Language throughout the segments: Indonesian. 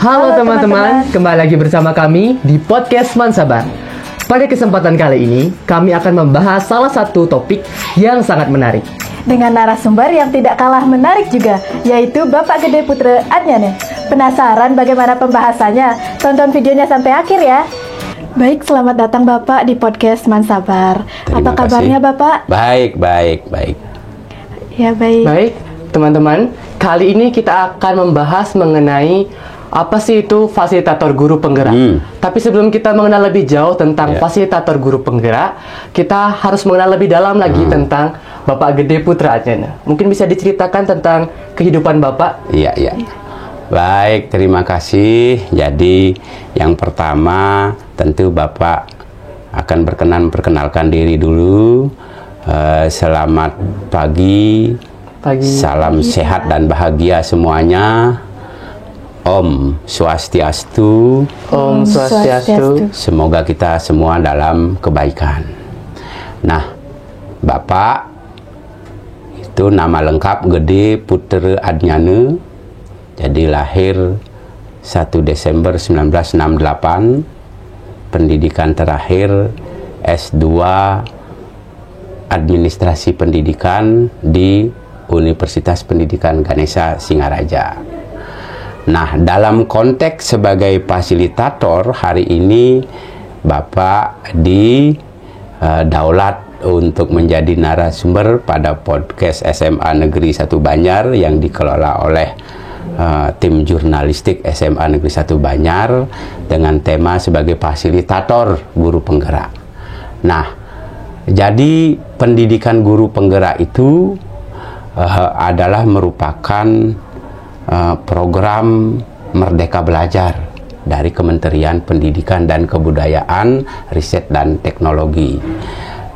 Halo teman-teman, kembali lagi bersama kami di podcast Mansabar. Pada kesempatan kali ini, kami akan membahas salah satu topik yang sangat menarik dengan narasumber yang tidak kalah menarik juga, yaitu Bapak Gede Putra Adnyane. Penasaran bagaimana pembahasannya? Tonton videonya sampai akhir ya. Baik, selamat datang Bapak di podcast Mansabar. Apa kabarnya Bapak? Baik. Ya, baik. Baik, teman-teman, kali ini kita akan membahas mengenai apa sih itu fasilitator guru penggerak. Tapi sebelum kita mengenal lebih jauh tentang fasilitator guru penggerak, kita harus mengenal lebih dalam lagi tentang Bapak Gede Putra Adnyane. Mungkin bisa diceritakan tentang kehidupan Bapak? Iya. Baik, terima kasih. Jadi yang pertama tentu Bapak akan perkenalkan diri dulu. Selamat pagi. Salam sehat dan bahagia semuanya. Om Swastiastu. Om Swastiastu. Semoga kita semua dalam kebaikan. Nah, Bapak itu nama lengkap Gede Putra Adnyane. Jadi lahir 1 Desember 1968. Pendidikan terakhir S2 Administrasi Pendidikan di Universitas Pendidikan Ganesha Singaraja. Nah, dalam konteks sebagai fasilitator, hari ini Bapak didaulat untuk menjadi narasumber pada podcast SMA Negeri 1 Banjar yang dikelola oleh tim jurnalistik SMA Negeri 1 Banjar dengan tema sebagai fasilitator guru penggerak. Nah, jadi pendidikan guru penggerak itu adalah merupakan program Merdeka Belajar dari Kementerian Pendidikan dan Kebudayaan, Riset dan Teknologi.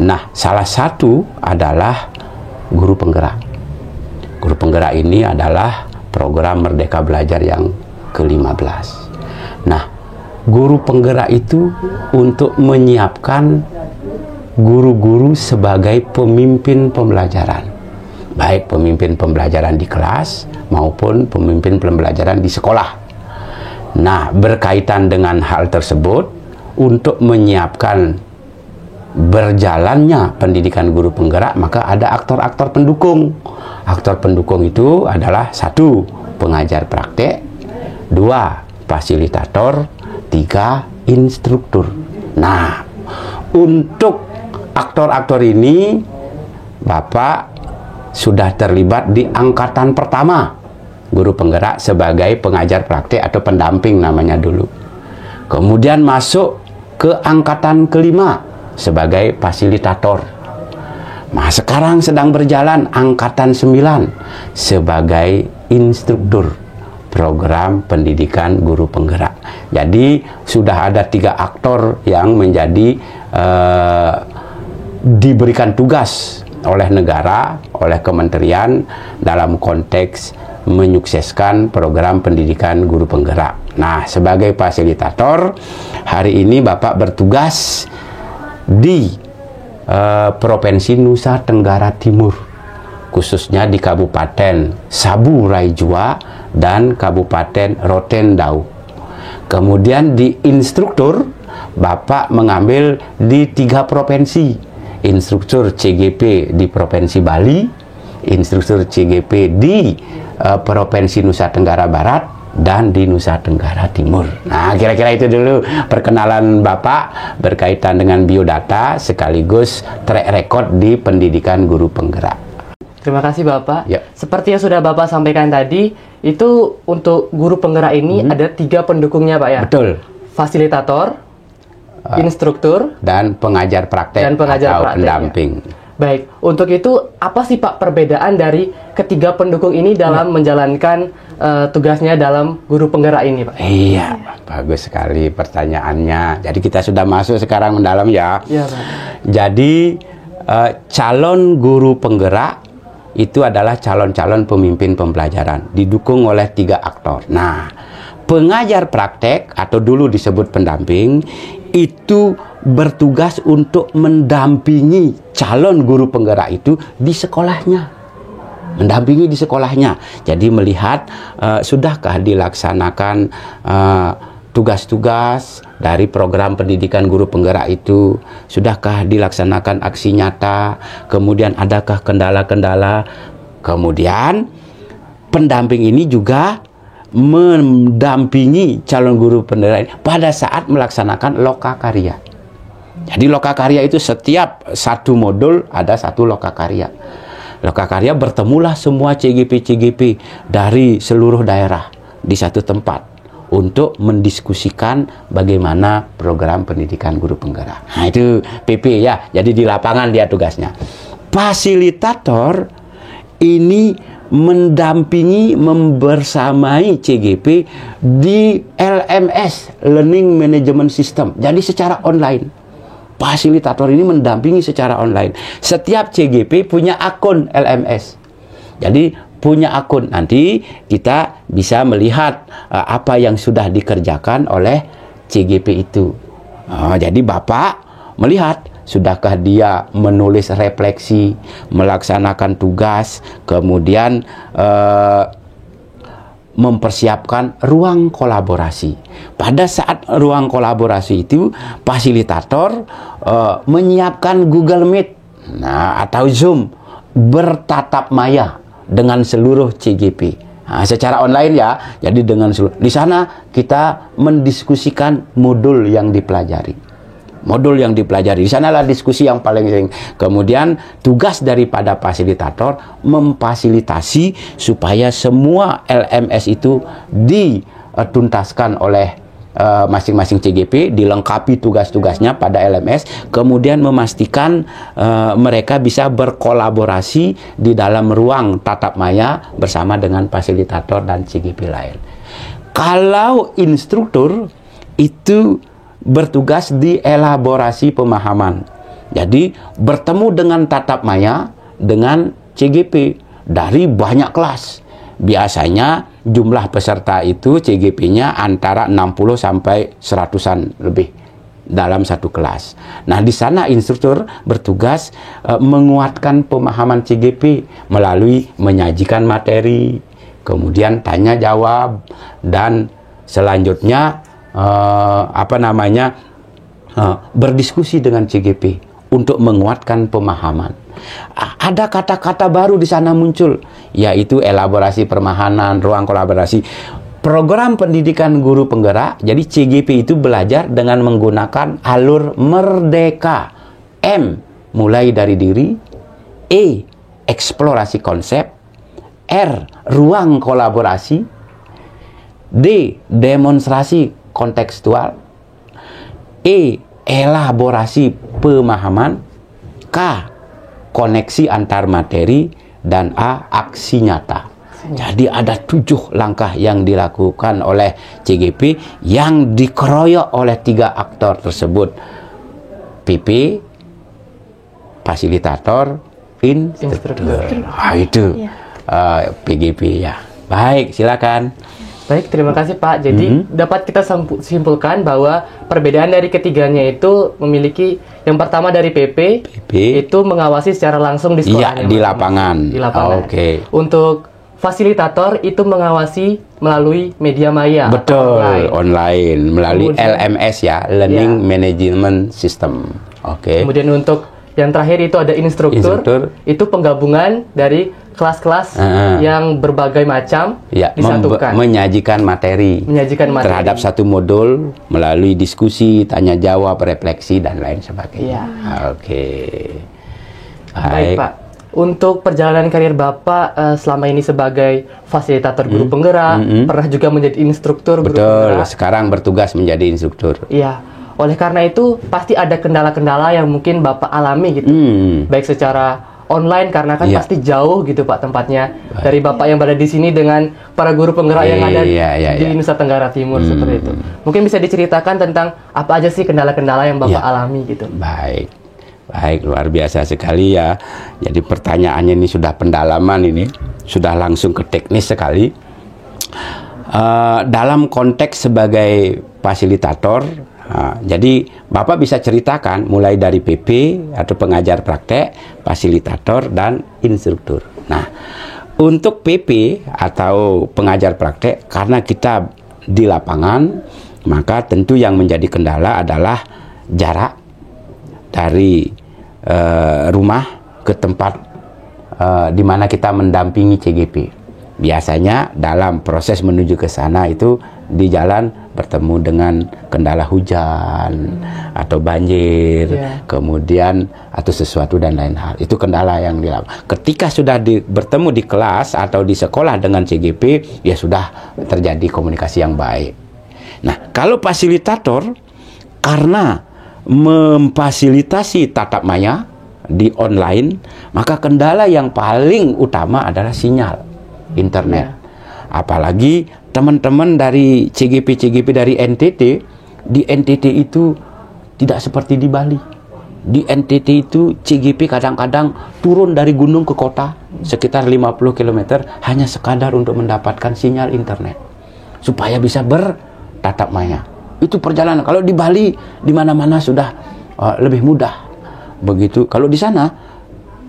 Nah, salah satu adalah guru penggerak. Guru penggerak ini adalah program Merdeka Belajar yang ke-15. Nah, guru penggerak itu untuk menyiapkan guru-guru sebagai pemimpin pembelajaran. Baik pemimpin pembelajaran di kelas maupun pemimpin pembelajaran di sekolah. Nah, berkaitan dengan hal tersebut, untuk menyiapkan berjalannya pendidikan guru penggerak, maka ada aktor-aktor pendukung. Aktor pendukung itu adalah 1. Pengajar praktek, 2. Fasilitator, 3. Instruktur. Nah, untuk aktor-aktor ini Bapak sudah terlibat di angkatan pertama guru penggerak sebagai pengajar praktek atau pendamping namanya dulu. Kemudian masuk ke angkatan ke-5 sebagai fasilitator. Nah, sekarang sedang berjalan angkatan 9 sebagai instruktur program pendidikan guru penggerak. Jadi sudah ada 3 aktor yang menjadi diberikan tugas oleh negara, oleh kementerian dalam konteks menyukseskan program pendidikan guru penggerak. Nah, sebagai fasilitator, hari ini Bapak bertugas di Provinsi Nusa Tenggara Timur, khususnya di Kabupaten Sabu Raijua dan Kabupaten Rotendau. Kemudian di instruktur, Bapak mengambil di 3 provinsi. Instruktur CGP di Provinsi Bali, instruktur CGP di Provinsi Nusa Tenggara Barat, dan di Nusa Tenggara Timur. Nah, kira-kira itu dulu perkenalan Bapak berkaitan dengan biodata sekaligus track record di pendidikan guru penggerak. Terima kasih Bapak. Ya. Seperti yang sudah Bapak sampaikan tadi, itu untuk guru penggerak ini ada 3 pendukungnya Pak ya? Betul. Fasilitator, instruktur, dan pengajar praktek atau pendamping. Ya. Baik, untuk itu apa sih Pak perbedaan dari ketiga pendukung ini dalam menjalankan tugasnya dalam guru penggerak ini Pak? Iya, bagus sekali pertanyaannya. Jadi kita sudah masuk sekarang mendalam ya. Iya Pak. Jadi calon guru penggerak itu adalah calon-calon pemimpin pembelajaran, didukung oleh 3 aktor. Nah, pengajar praktek atau dulu disebut pendamping itu bertugas untuk mendampingi calon guru penggerak itu di sekolahnya. mendampingi di sekolahnya. Jadi melihat sudahkah dilaksanakan tugas-tugas dari program pendidikan guru penggerak itu, sudahkah dilaksanakan aksi nyata, kemudian adakah kendala-kendala. Kemudian pendamping ini juga mendampingi calon guru penggerak pada saat melaksanakan lokakarya. Jadi lokakarya itu setiap satu modul ada satu lokakarya. Lokakarya bertemulah semua CGP dari seluruh daerah di satu tempat untuk mendiskusikan bagaimana program pendidikan guru penggerak. Nah, itu PP ya. Jadi di lapangan dia tugasnya. Fasilitator ini mendampingi, membersamai CGP di LMS, Learning Management System. Jadi secara online. Fasilitator ini mendampingi secara online. Setiap CGP punya akun LMS. Jadi punya akun. Nanti kita bisa melihat apa yang sudah dikerjakan oleh CGP itu. Jadi Bapak melihat sudahkah dia menulis refleksi, melaksanakan tugas, kemudian mempersiapkan ruang kolaborasi. Pada saat ruang kolaborasi itu, fasilitator menyiapkan Google Meet, atau Zoom bertatap maya dengan seluruh CGP. Secara online ya, jadi dengan seluruh. Di sana kita mendiskusikan modul yang dipelajari. Modul yang dipelajari. Di sanalah diskusi yang paling sering. Kemudian tugas daripada fasilitator memfasilitasi supaya semua LMS itu dituntaskan oleh masing-masing CGP, dilengkapi tugas-tugasnya pada LMS, kemudian memastikan mereka bisa berkolaborasi di dalam ruang tatap maya bersama dengan fasilitator dan CGP lain. Kalau instruktur itu bertugas di elaborasi pemahaman. Jadi bertemu dengan tatap maya dengan CGP dari banyak kelas. Biasanya jumlah peserta itu CGP-nya antara 60 sampai 100-an lebih dalam satu kelas. Nah, di sana instruktur bertugas menguatkan pemahaman CGP melalui menyajikan materi, kemudian tanya jawab, dan selanjutnya berdiskusi dengan CGP untuk menguatkan pemahaman. Ada kata-kata baru di sana muncul, yaitu elaborasi pemahaman, ruang kolaborasi. Program pendidikan guru penggerak, jadi CGP itu belajar dengan menggunakan alur merdeka. M, mulai dari diri. E, eksplorasi konsep. R, ruang kolaborasi. D, demonstrasi kontekstual. E, elaborasi pemahaman. K, koneksi antar materi. Dan A, aksi nyata. Jadi ada 7 langkah yang dilakukan oleh CGP yang dikeroyok oleh 3 aktor tersebut. PP, fasilitator, instruktur. Itu PGP ya. Baik, silakan. Baik, terima kasih Pak. Jadi dapat kita simpulkan bahwa perbedaan dari ketiganya itu memiliki yang pertama dari PP itu mengawasi secara langsung di sekolahnya. Iya, di lapangan. Di lapangan. Oke. Untuk fasilitator itu mengawasi melalui media maya. Betul, online melalui LMS ya, Learning Management System. Oke. Kemudian untuk yang terakhir itu ada instruktur. Itu penggabungan dari kelas-kelas yang berbagai macam disatukan. Menyajikan materi terhadap satu modul melalui diskusi, tanya jawab, refleksi, dan lain sebagainya. Oke. Baik Pak. Untuk perjalanan karir Bapak selama ini sebagai fasilitator guru penggerak, pernah juga menjadi instruktur guru penggerak. Sekarang bertugas menjadi instruktur. Iya. Oleh karena itu pasti ada kendala-kendala yang mungkin Bapak alami gitu. Baik secara online karena kan pasti jauh gitu Pak tempatnya. Dari Bapak yang berada di sini dengan para guru penggerak yang ada di Nusa Tenggara Timur seperti itu. Mungkin bisa diceritakan tentang apa aja sih kendala-kendala yang Bapak alami gitu. Baik, luar biasa sekali ya. Jadi pertanyaannya ini sudah pendalaman, ini sudah langsung ke teknis sekali. Dalam konteks sebagai fasilitator, jadi Bapak bisa ceritakan mulai dari PP atau pengajar praktek, fasilitator, dan instruktur. Nah, Untuk PP atau pengajar praktek, karena kita di lapangan, maka tentu yang menjadi kendala adalah jarak dari rumah ke tempat di mana kita mendampingi CGP. Biasanya dalam proses menuju ke sana itu di jalan bertemu dengan kendala hujan atau banjir, kemudian atau sesuatu dan lain hal. Itu kendala yang dilakukan. Ketika sudah bertemu di kelas atau di sekolah dengan CGP, ya sudah terjadi komunikasi yang baik. Nah, kalau fasilitator karena memfasilitasi tatap maya di online, maka kendala yang paling utama adalah sinyal internet. Apalagi teman-teman dari CGP dari NTT, di NTT itu tidak seperti di Bali. Di NTT itu CGP kadang-kadang turun dari gunung ke kota sekitar 50 km hanya sekadar untuk mendapatkan sinyal internet supaya bisa bertatap maya. Itu perjalanan. Kalau di Bali di mana-mana sudah lebih mudah. Begitu. Kalau di sana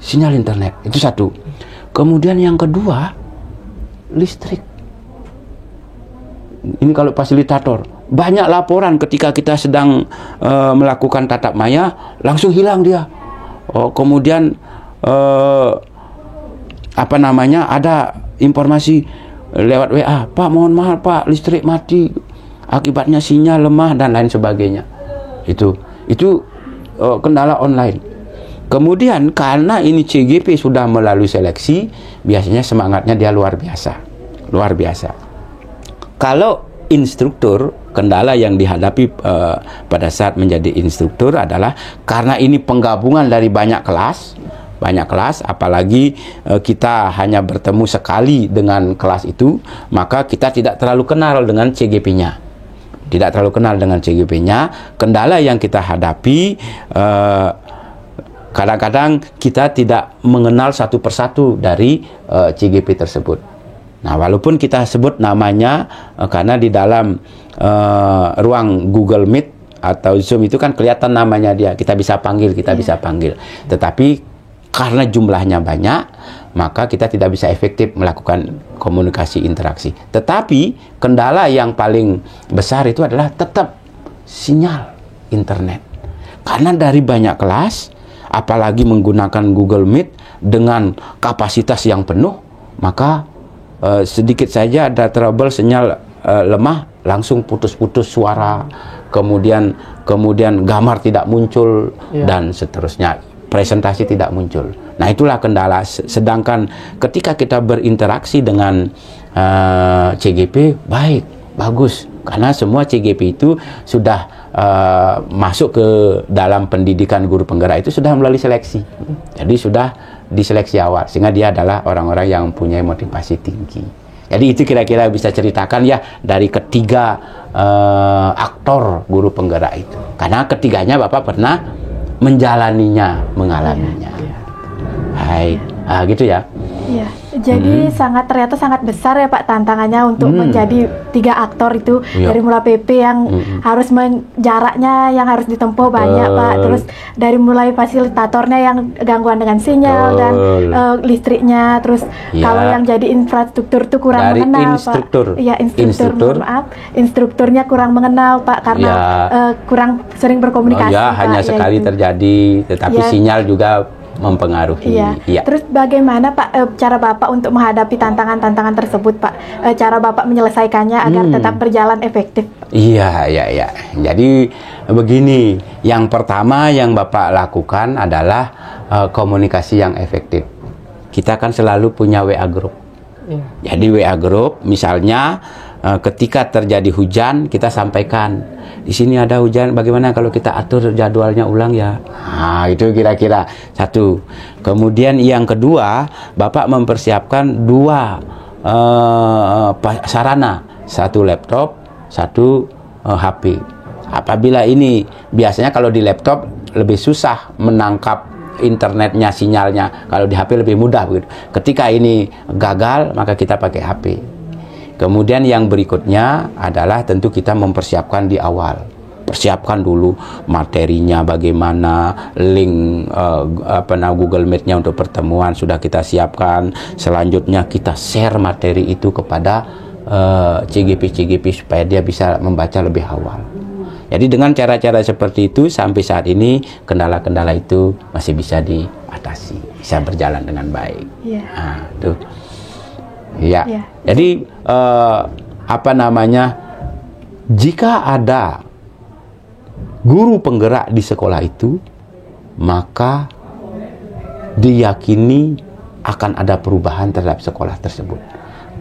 sinyal internet itu satu. Kemudian yang kedua, listrik. Ini kalau fasilitator, banyak laporan ketika kita sedang melakukan tatap maya langsung hilang dia. Kemudian ada informasi lewat WA, Pak mohon maaf Pak, listrik mati akibatnya sinyal lemah dan lain sebagainya. Itu kendala online. Kemudian karena ini CGP sudah melalui seleksi, biasanya semangatnya dia luar biasa. Kalau instruktur, kendala yang dihadapi pada saat menjadi instruktur adalah karena ini penggabungan dari banyak kelas, apalagi kita hanya bertemu sekali dengan kelas itu, maka kita tidak terlalu kenal dengan CGP-nya. Kendala yang kita hadapi, kadang-kadang kita tidak mengenal satu persatu dari CGP tersebut. Nah, walaupun kita sebut namanya karena di dalam ruang Google Meet atau Zoom itu kan kelihatan namanya dia, kita bisa panggil. Tetapi karena jumlahnya banyak, maka kita tidak bisa efektif melakukan komunikasi interaksi. Tetapi kendala yang paling besar itu adalah tetap sinyal internet. Karena dari banyak kelas, apalagi menggunakan Google Meet dengan kapasitas yang penuh, maka sedikit saja ada trouble sinyal lemah, langsung putus-putus suara, kemudian gambar tidak muncul, dan seterusnya, presentasi tidak muncul. Nah, itulah kendala. Sedangkan ketika kita berinteraksi dengan CGP, bagus, karena semua CGP itu sudah masuk ke dalam pendidikan guru penggerak itu sudah melalui seleksi. Jadi sudah diseleksi awal, sehingga dia adalah orang-orang yang punya motivasi tinggi. Jadi itu kira-kira bisa ceritakan ya dari ketiga aktor guru penggerak itu. Karena ketiganya Bapak pernah menjalaninya, mengalaminya. Hai, gitu ya. Iya, jadi ternyata sangat besar ya Pak tantangannya untuk menjadi 3 aktor itu, dari mulai PP yang harus jaraknya yang harus ditempuh banyak Pak, terus dari mulai fasilitatornya yang gangguan dengan sinyal dan listriknya, terus kalau yang jadi infrastruktur itu kurang dari mengenal instruktur. Pak. Iya, instruktur. Maaf, instrukturnya kurang mengenal Pak karena kurang sering berkomunikasi. Hanya sekali terjadi, tetapi sinyal juga mempengaruhi. Terus bagaimana Pak cara Bapak untuk menghadapi tantangan-tantangan tersebut Pak? Cara Bapak menyelesaikannya agar tetap berjalan efektif? Iya. Jadi begini, yang pertama yang Bapak lakukan adalah komunikasi yang efektif. Kita kan selalu punya WA group. Jadi WA group, misalnya ketika terjadi hujan, kita sampaikan di sini ada hujan, bagaimana kalau kita atur jadwalnya ulang ya. Nah, itu kira-kira satu. Kemudian yang kedua, Bapak mempersiapkan 2 sarana, 1 laptop, 1 HP. Apabila ini biasanya kalau di laptop lebih susah menangkap internetnya, sinyalnya. Kalau di HP lebih mudah begitu. Ketika ini gagal, maka kita pakai HP. Kemudian yang berikutnya adalah tentu kita mempersiapkan di awal persiapkan dulu materinya bagaimana, link Google Meet-nya untuk pertemuan sudah kita siapkan. Selanjutnya kita share materi itu kepada CGP supaya dia bisa membaca lebih awal. Jadi dengan cara-cara seperti itu sampai saat ini kendala-kendala itu masih bisa diatasi, bisa berjalan dengan baik. Nah, tuh. Ya. Jadi jika ada guru penggerak di sekolah itu, maka diyakini akan ada perubahan terhadap sekolah tersebut.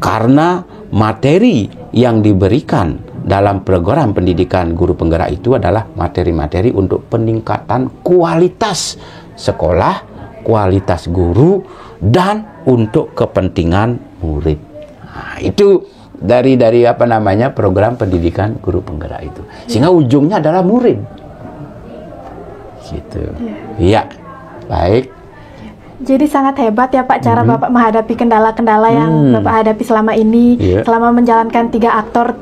Karena materi yang diberikan dalam program pendidikan guru penggerak itu adalah materi-materi untuk peningkatan kualitas sekolah, kualitas guru, dan untuk kepentingan murid. Nah, itu dari program pendidikan guru penggerak itu. Sehingga ujungnya adalah murid. Gitu. Iya. Baik. Jadi sangat hebat ya Pak cara Bapak menghadapi kendala-kendala yang Bapak hadapi selama ini, selama menjalankan 3 aktor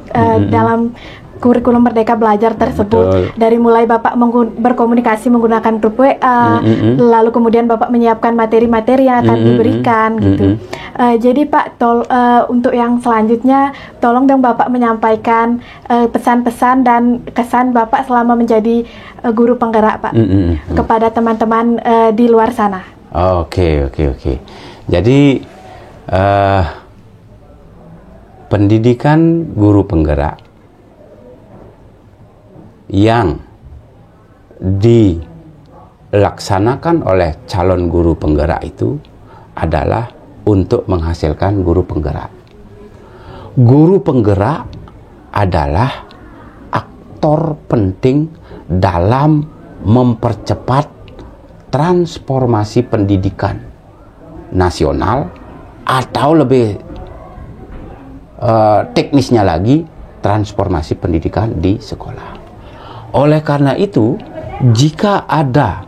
dalam kurikulum Merdeka Belajar tersebut. Dari mulai Bapak berkomunikasi menggunakan grup WA, lalu kemudian Bapak menyiapkan materi-materi yang akan diberikan gitu. Jadi Pak, untuk yang selanjutnya, tolong dong Bapak menyampaikan pesan-pesan dan kesan Bapak selama menjadi guru penggerak Pak kepada teman-teman di luar sana. Oke. Jadi pendidikan guru penggerak yang dilaksanakan oleh calon guru penggerak itu adalah untuk menghasilkan guru penggerak. Guru penggerak adalah aktor penting dalam mempercepat transformasi pendidikan nasional, atau lebih teknisnya lagi, transformasi pendidikan di sekolah. Oleh karena itu, jika ada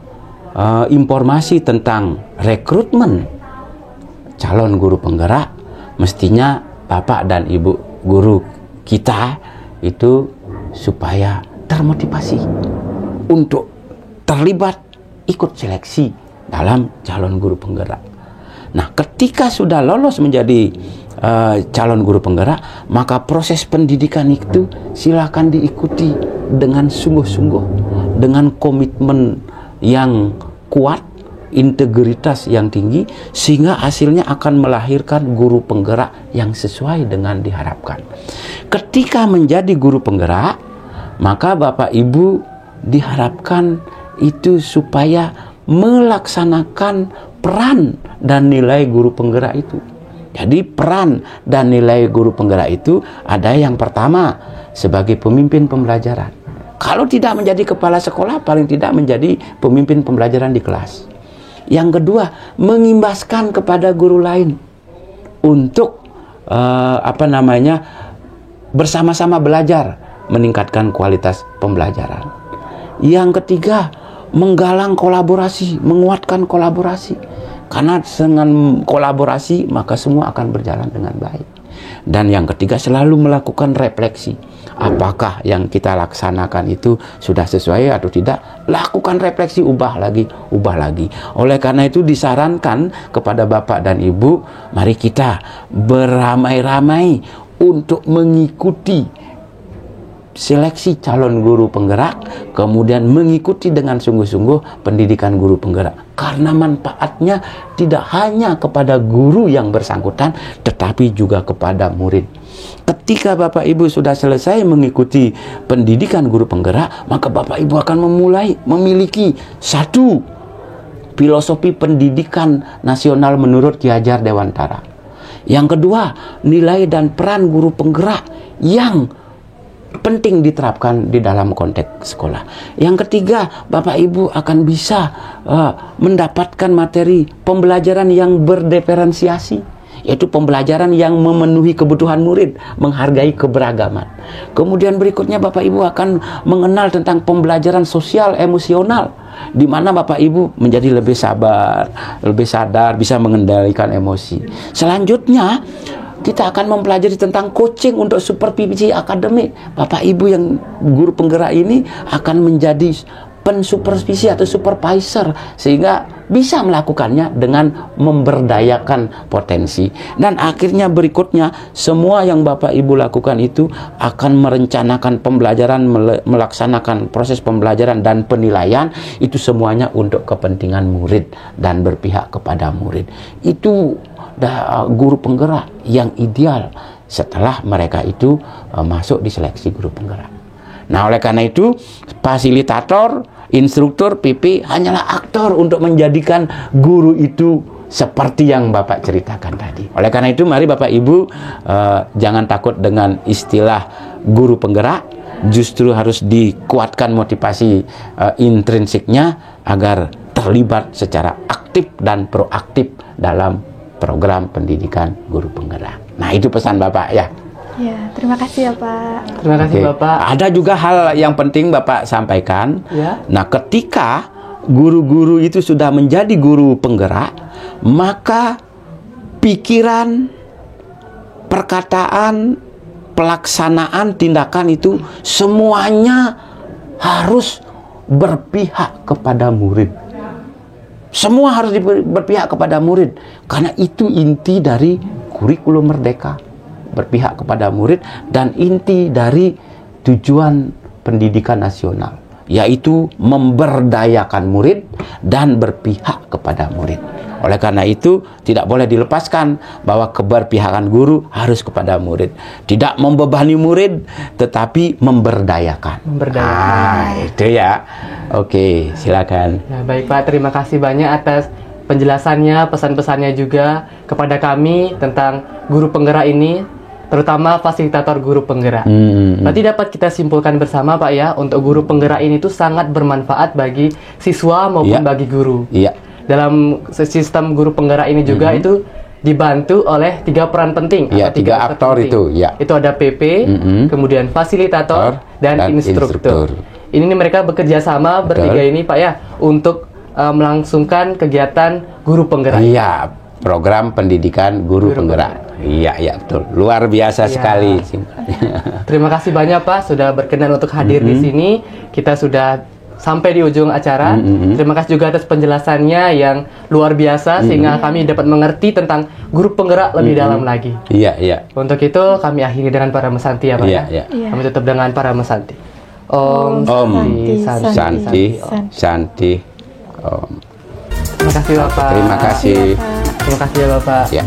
informasi tentang rekrutmen calon guru penggerak, mestinya Bapak dan Ibu guru kita itu supaya termotivasi untuk terlibat ikut seleksi dalam calon guru penggerak. Nah, ketika sudah lolos menjadi calon guru penggerak, maka proses pendidikan itu silakan diikuti dengan sungguh-sungguh, dengan komitmen yang kuat, integritas yang tinggi, sehingga hasilnya akan melahirkan guru penggerak yang sesuai dengan diharapkan. Ketika menjadi guru penggerak, maka Bapak Ibu diharapkan itu supaya melaksanakan peran dan nilai guru penggerak itu. Jadi peran dan nilai guru penggerak itu ada yang pertama sebagai pemimpin pembelajaran. Kalau tidak menjadi kepala sekolah, paling tidak menjadi pemimpin pembelajaran di kelas. Yang kedua, mengimbaskan kepada guru lain untuk bersama-sama belajar, meningkatkan kualitas pembelajaran. Yang ketiga, menggalang kolaborasi, menguatkan kolaborasi. Karena dengan kolaborasi maka semua akan berjalan dengan baik. Dan yang ketiga, selalu melakukan refleksi. Apakah yang kita laksanakan itu sudah sesuai atau tidak? Lakukan refleksi, ubah lagi. Oleh karena itu disarankan kepada Bapak dan Ibu, mari kita beramai-ramai untuk mengikuti seleksi calon guru penggerak, kemudian mengikuti dengan sungguh-sungguh pendidikan guru penggerak. Karena manfaatnya tidak hanya kepada guru yang bersangkutan, tetapi juga kepada murid. Ketika Bapak Ibu sudah selesai mengikuti pendidikan guru penggerak, maka Bapak Ibu akan memiliki satu filosofi pendidikan nasional menurut Ki Hajar Dewantara. Yang kedua, nilai dan peran guru penggerak yang penting diterapkan di dalam konteks sekolah. Yang ketiga, Bapak Ibu akan bisa mendapatkan materi pembelajaran yang berdiferensiasi, yaitu pembelajaran yang memenuhi kebutuhan murid, menghargai keberagaman. Kemudian berikutnya Bapak Ibu akan mengenal tentang pembelajaran sosial emosional, di mana Bapak Ibu menjadi lebih sabar, lebih sadar, bisa mengendalikan emosi. Selanjutnya, kita akan mempelajari tentang coaching untuk supervisi akademik. Bapak Ibu yang guru penggerak ini akan menjadi pensupervisi atau supervisor, sehingga bisa melakukannya dengan memberdayakan potensi. Dan akhirnya berikutnya, semua yang Bapak Ibu lakukan itu akan merencanakan pembelajaran, melaksanakan proses pembelajaran dan penilaian, itu semuanya untuk kepentingan murid dan berpihak kepada murid. Itu guru penggerak yang ideal setelah mereka itu masuk di seleksi guru penggerak. Nah, oleh karena itu, fasilitator, instruktur, PP hanyalah aktor untuk menjadikan guru itu seperti yang Bapak ceritakan tadi. Oleh karena itu, mari Bapak Ibu jangan takut dengan istilah guru penggerak, justru harus dikuatkan motivasi intrinsiknya agar terlibat secara aktif dan proaktif dalam program pendidikan guru penggerak. Nah, itu pesan Bapak ya. Ya, terima kasih ya Pak. Terima kasih Bapak. Ada juga hal yang penting Bapak sampaikan. Ya. Nah, ketika guru-guru itu sudah menjadi guru penggerak, maka pikiran, perkataan, pelaksanaan, tindakan itu semuanya harus berpihak kepada murid. Semua harus berpihak kepada murid, karena itu inti dari kurikulum Merdeka. Berpihak kepada murid dan inti dari tujuan pendidikan nasional, yaitu memberdayakan murid dan berpihak kepada murid. Oleh karena itu, tidak boleh dilepaskan bahwa keberpihakan guru harus kepada murid. Tidak membebani murid, tetapi memberdayakan. Itu ya. Oke, silakan. Ya, baik Pak, terima kasih banyak atas penjelasannya, pesan-pesannya juga kepada kami tentang guru penggerak ini, terutama fasilitator guru penggerak. Berarti dapat kita simpulkan bersama Pak ya, untuk guru penggerak ini tuh sangat bermanfaat bagi siswa maupun bagi guru. Iya. Dalam sistem guru penggerak ini juga itu dibantu oleh 3 peran penting. Iya, 3 aktor penting. itu. Ya. Itu ada PP, kemudian fasilitator, dan instruktur. Ini mereka bekerja sama bertiga ini Pak ya, untuk melangsungkan kegiatan guru penggerak. Iya, program pendidikan guru penggerak. Iya, betul. Luar biasa sekali. Terima kasih banyak Pak sudah berkenan untuk hadir di sini. Kita sudah sampai di ujung acara. Terima kasih juga atas penjelasannya yang luar biasa, sehingga kami dapat mengerti tentang guru penggerak lebih dalam lagi. Iya. Untuk itu kami akhiri dengan para mesanti ya Pak ya. Kami tutup dengan para mesanti. Om Santi. Om. Terima kasih Bapak. Terima kasih. Terima kasih ya Bapak. Ya.